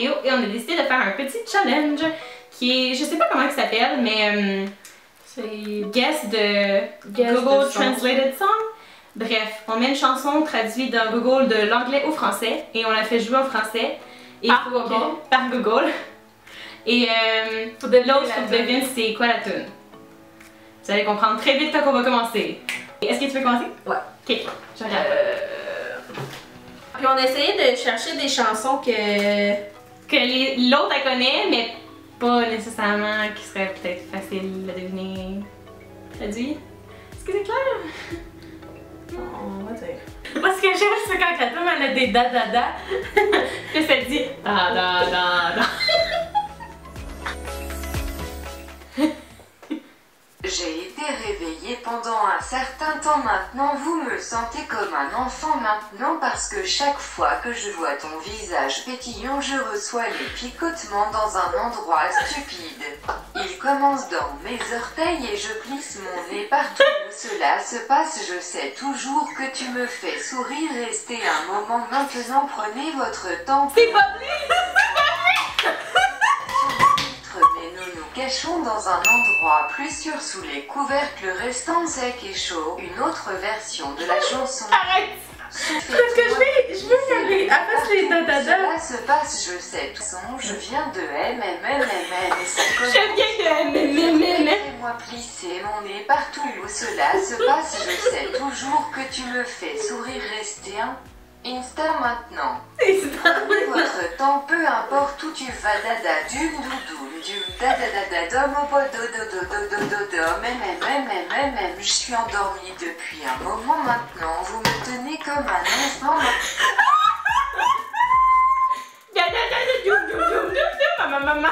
Théo et on a décidé de faire un petit challenge qui est, je sais pas comment il s'appelle, mais c'est Guess Google Translated Song. Bref, on met une chanson traduite dans Google de l'anglais au français et on la fait jouer en français. Et par Google. Et l'autre devine c'est quoi la tune. Vous allez comprendre très vite quand on va commencer. Est-ce que tu veux commencer? Ouais. Ok, je regarde. Puis on a essayé de chercher des chansons que l'autre elle connaît, mais pas nécessairement qui serait peut-être facile à deviner. Traduit? Est-ce que c'est clair? On va dire. Parce que j'aime c'est quand la tune elle a des da-da-da. Puis ça dit da-da-da-da. J'ai été réveillée pendant un certain temps maintenant, vous me sentez comme un enfant maintenant parce que chaque fois que je vois ton visage pétillant, je reçois les picotements dans un endroit stupide. Il commence dans mes orteils et je plisse mon nez partout où cela se passe, je sais toujours que tu me fais sourire, restez un moment maintenant, prenez votre temps. C'est pas Mais nous nous cachons dans un endroit plus sûr sous les couvercles restants secs et chauds. Une autre version de la chanson. Arrête! Parce que je veux y aller. Après les da-da-da. Cela se passe, je sais tout son. Je viens de MMMMM et ça commence. Je viens de MMMMM. Laissez-moi plisser mon nez partout où cela se passe. Je sais toujours que tu me fais sourire, rester un Insta maintenant. Prenez votre temps, peu importe où tu vas, dada, dum doudoum, dum dada dom, je suis endormie depuis un moment maintenant, vous me tenez comme un enfant. Maman.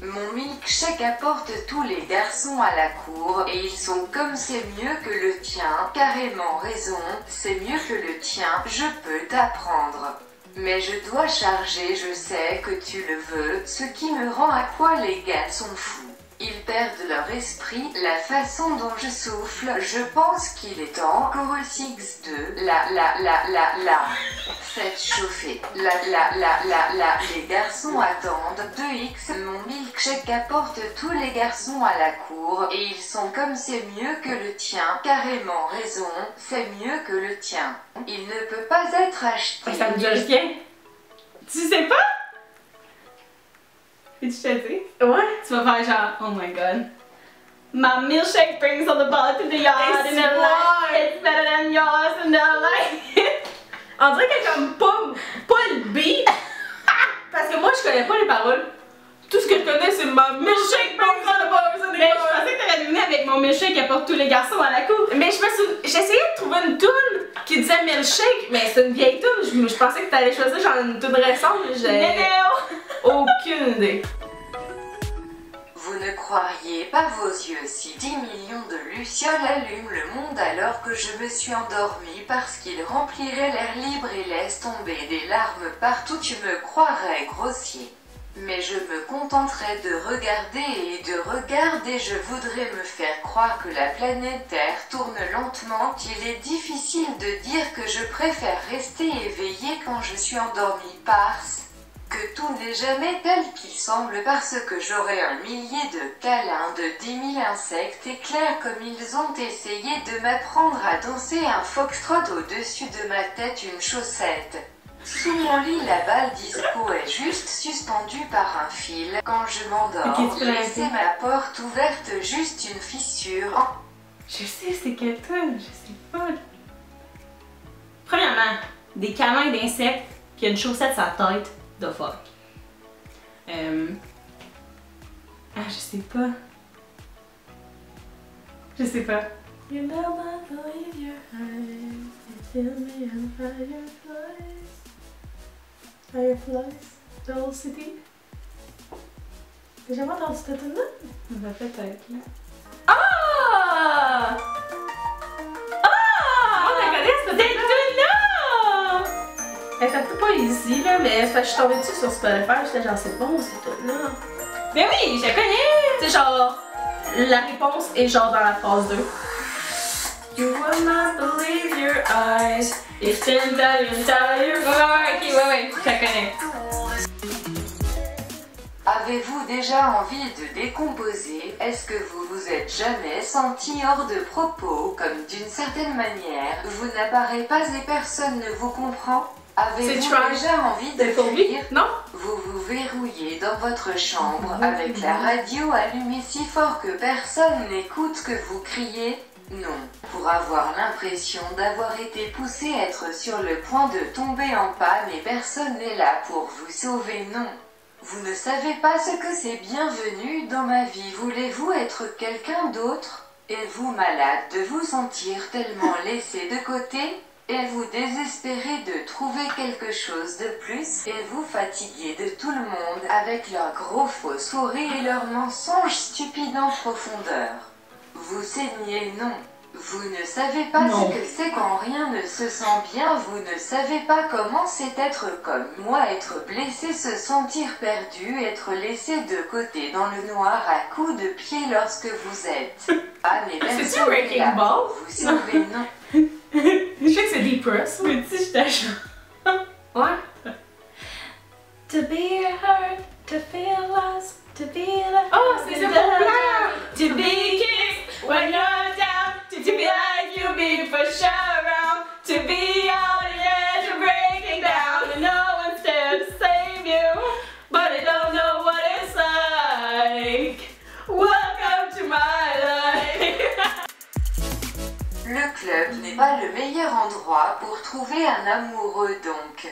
Mon milkshake apporte tous les garçons à la cour et ils sont comme c'est mieux que le tien, carrément raison, c'est mieux que le tien, je peux t'apprendre. Mais je dois charger, je sais que tu le veux, ce qui me rend à quoi les gars sont fous. Ils perdent leur esprit, la façon dont je souffle, je pense qu'il est temps. Chorus X2, la. Faites chauffer, la, les garçons attendent. 2X, mon milkshake apporte tous les garçons à la cour, et ils sont comme c'est mieux que le tien, carrément raison, c'est mieux que le tien. Il ne peut pas être acheté. Ça me dit rien. Tu sais pas? Peux-tu chanter? Ouais. Tu vas faire genre, oh my god. My milkshake brings all the ball to the yard and I like it's better than yours and I like it. On dirait qu'elle comme pas le beat. Parce que moi je connais pas les paroles. Tout ce que je connais c'est ma milkshake brings all the balls. Mais je pensais que t'aurais deviné avec mon milkshake qui apporte tous les garçons à la cour. Mais j'essayais de trouver une toune qui disait milkshake, mais c'est une vieille toune. Je pensais que t'allais choisir genre une toune récente, mais j'ai aucune idée. Vous ne croiriez pas vos yeux si 10 millions de lucioles allument le monde alors que je me suis endormie parce qu'ils rempliraient l'air libre et laissent tomber des larmes partout, tu me croirais grossier. Mais je me contenterai de regarder et de regarder, je voudrais me faire croire que la planète Terre tourne lentement, qu'il est difficile de dire que je préfère rester éveillée quand je suis endormie parce que tout n'est jamais tel qu'il semble parce que j'aurai un millier de câlins de 10 000 insectes éclairs comme ils ont essayé de m'apprendre à danser un foxtrot au-dessus de ma tête une chaussette. Sous mon lit, la balle disco est juste suspendue par un fil. Quand je m'endors, laissez ma porte ouverte, juste une fissure. Je sais c'est quelle tune, je sais pas. Premièrement, des câlins d'insectes qui a une chaussette sur la tête, the fuck. Ah, je sais pas. Je sais pas. You know my boy in your eyes, you fill me on fireflies. Fireflies, Doll City. T'as jamais entendu cette tune-là? On va peut-être là. Ah! Ah! On la connaît cette tune-là! Elle s'appelle pas easy là, mais c'est parce que je suis tombée dessus sur Spotify, j'étais genre c'est bon c'est tout là. Mais oui, je la connais! Tu sais genre, la réponse est genre dans la phase 2. You will not believe your eyes. It's 10,000 times. Ouais, je la connais. Avez-vous déjà envie de décomposer? Est-ce que vous vous êtes jamais senti hors de propos, comme d'une certaine manière, vous n'apparaissez pas et personne ne vous comprend? Avez-vous déjà envie de fuir? Non? Vous vous verrouillez dans votre chambre avec la radio allumée si fort que personne n'écoute que vous criez? Non. Pour avoir l'impression d'avoir été poussé, être sur le point de tomber en panne et personne n'est là pour vous sauver? Non. Vous ne savez pas ce que c'est bienvenue dans ma vie. Voulez-vous être quelqu'un d'autre? Êtes-vous malade de vous sentir tellement laissé de côté? Êtes-vous désespéré de trouver quelque chose de plus? Êtes-vous fatigué de tout le monde avec leurs gros faux sourires et leurs mensonges stupides en profondeur? Vous saignez? Non. Vous ne savez pas ce que c'est quand rien ne se sent bien, vous ne savez pas comment c'est être comme moi, être blessé, se sentir perdu, être laissé de côté dans le noir à coups de pied lorsque vous êtes. Ah mais personne n'est là pour vous sauver, non. Je sais que c'est Deep Press. Mais tu sais, je t'achète. Ouais. To be hurt, to feel lost, to be like. Oh, c'est ça pour pleurer! To be kissed when you're down, to be like you be for sure around, to be on the edge of breaking down, and no one's there to save you, but I don't know what it's like. Welcome to my life. Le club n'est pas le meilleur endroit pour trouver un amoureux donc.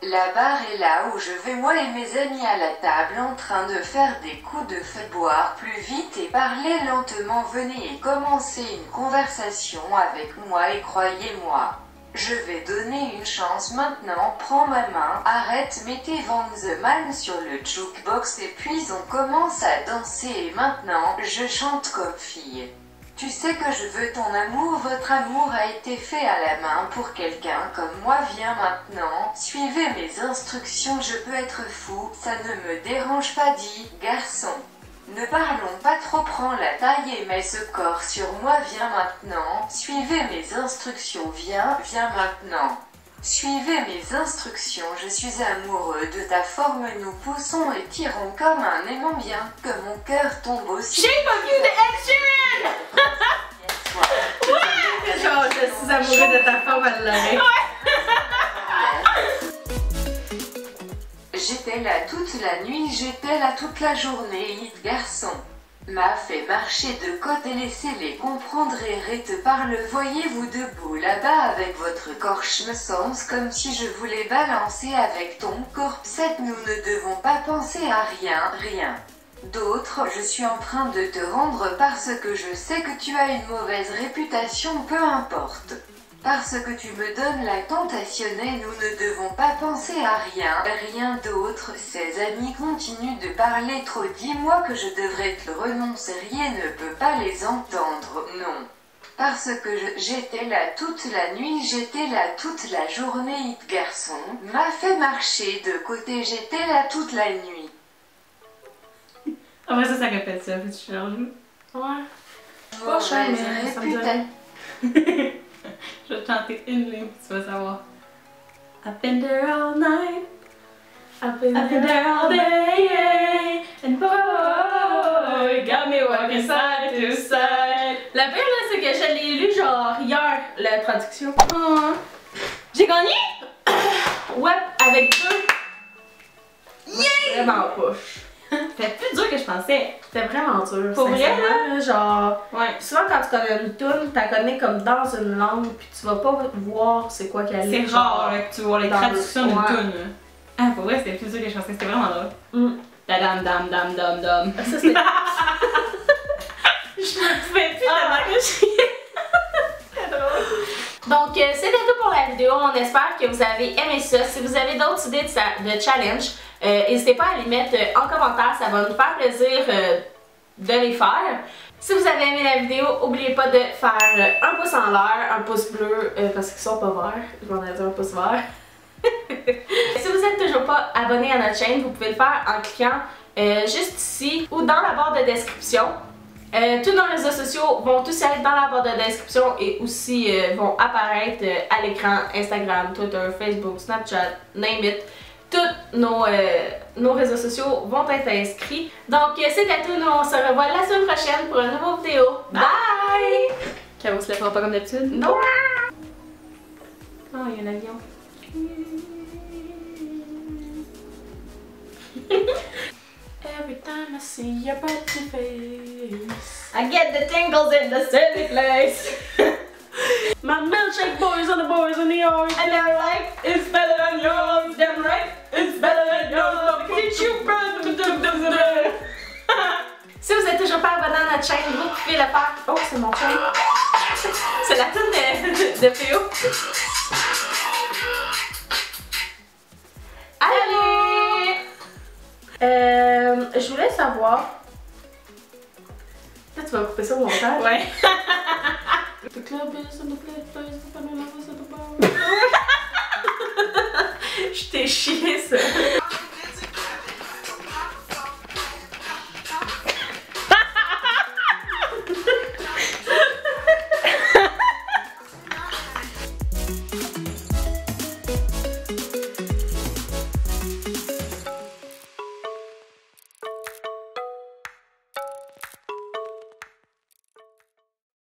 La barre est là où je vais moi et mes amis à la table en train de faire des coups de feu, boire plus vite et parler lentement. Venez et commencez une conversation avec moi et croyez-moi. Je vais donner une chance maintenant, prends ma main, arrête, mettez Van the Man sur le jukebox et puis on commence à danser et maintenant je chante comme fille. Tu sais que je veux ton amour, votre amour a été fait à la main pour quelqu'un comme moi, viens maintenant, suivez mes instructions, je peux être fou, ça ne me dérange pas, dit, garçon. Ne parlons pas trop, prends la taille et mets ce corps sur moi, viens maintenant, suivez mes instructions, viens maintenant. Suivez mes instructions, je suis amoureux de ta forme, nous poussons et tirons comme un aimant bien, que mon cœur tombe aussi. Shape of You de Ed Sheeran! Ouais! Genre, je suis amoureux de ta forme, elle l'aurait. J'étais là toute la nuit, j'étais là toute la journée, hit garçon. M'a fait marcher de côté, laissez-les comprendre et te parle, voyez-vous debout là-bas avec votre corps, me sens comme si je voulais balancer avec ton corps, nous ne devons pas penser à rien d'autre, je suis en train de te rendre parce que je sais que tu as une mauvaise réputation, peu importe. Parce que tu me donnes la tentationnée, nous ne devons pas penser à rien d'autre. Ses amis continuent de parler trop, dis-moi que je devrais te renoncer, rien ne peut pas les entendre, non. Parce que j'étais là toute la nuit, j'étais là toute la journée, hit garçon, m'a fait marcher de côté, j'étais là toute la nuit. Après ça répète ça, tu changes. Ouais. Mauvaise réputation. Je vais chanter une ligne, tu vas savoir. I've been there all night, I've been there all day, and boy, you got me walking side to side. La pire là, c'est que je l'ai lu genre hier, la traduction. Oh. J'ai gagné? Ouais, avec deux. Yeah! Vraiment push. C'était plus dur que je pensais. C'était vraiment dur. Pour vrai, là? Genre, ouais. souvent quand tu connais une toune, t'as connais comme dans une langue, puis tu vas pas voir c'est quoi qu'elle est. C'est rare là, que tu vois les traductions d'une ouais. toune. Ah, pour vrai, c'était plus dur que je pensais. C'était vraiment drôle. La dame, dame, dame, dame, dame. Ça, c'était. Je me pouvais plus tellement que je criais. C'était drôle. Donc, c'était tout pour la vidéo. On espère que vous avez aimé ça. Si vous avez d'autres idées de challenge, n'hésitez pas à les mettre en commentaire. Ça va nous faire plaisir de les faire. Si vous avez aimé la vidéo, n'oubliez pas de faire un pouce en l'air, un pouce bleu, parce qu'ils sont pas verts. Je vais en dire un pouce vert. Si vous vous n'êtes toujours pas abonné à notre chaîne, vous pouvez le faire en cliquant juste ici ou dans la barre de description. Tous nos réseaux sociaux vont tous être dans la barre de description et aussi vont apparaître à l'écran: Instagram, Twitter, Facebook, Snapchat, name it. Tous nos réseaux sociaux vont être inscrits. Donc c'est à tout, nous on se revoit la semaine prochaine pour une nouvelle vidéo. Bye! Caro se lèvera pas comme d'habitude. Non! Oh, il y a un avion. Every time I see your pretty face, I get the tingles in the silly place. my milkshake boys on the orange. And they're like, it's better than yours, damn right. It's better than yours, get you brother. Si vous êtes toujours pas abonné à notre chaîne, vous pouvez le faire. Oh, c'est mon chien. C'est la tune de Théo. Allez! Je voulais savoir. Là, tu vas couper ça au montage. Ouais. The club is in the place, Je t'ai chié ça.